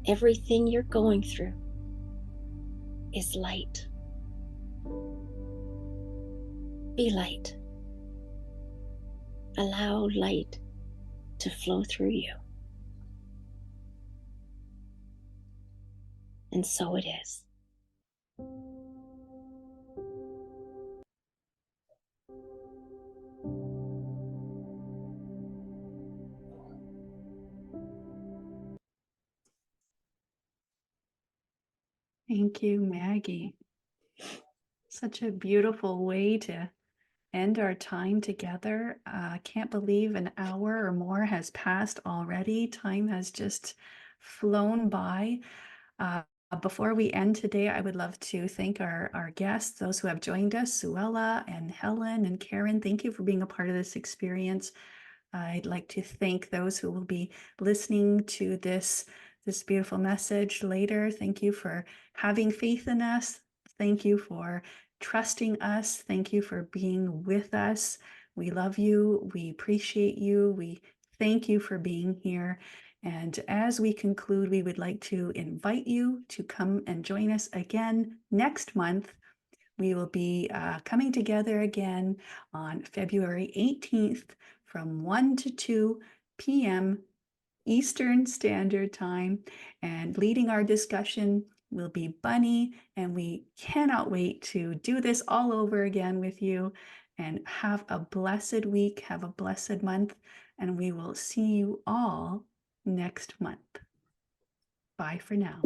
Everything you're going through is light. Be light. Allow light to flow through you. And so it is. Thank you, Maggie. Such a beautiful way to end our time together. I can't believe an hour or more has passed already. Time has just flown by. Before we end today, I would love to thank our guests, those who have joined us, Suella and Helen and Karen. Thank you for being a part of this experience. I'd like to thank those who will be listening to this beautiful message later. Thank you for having faith in us. Thank you for trusting us. Thank you for being with us. We love you. We appreciate you. We thank you for being here. And as we conclude, we would like to invite you to come and join us again next month. We will be coming together again on February 18th from 1 to 2 p.m. Eastern Standard Time. And leading our discussion will be Bunny. And we cannot wait to do this all over again with you. And have a blessed week. Have a blessed month. And we will see you all next month. Bye for now.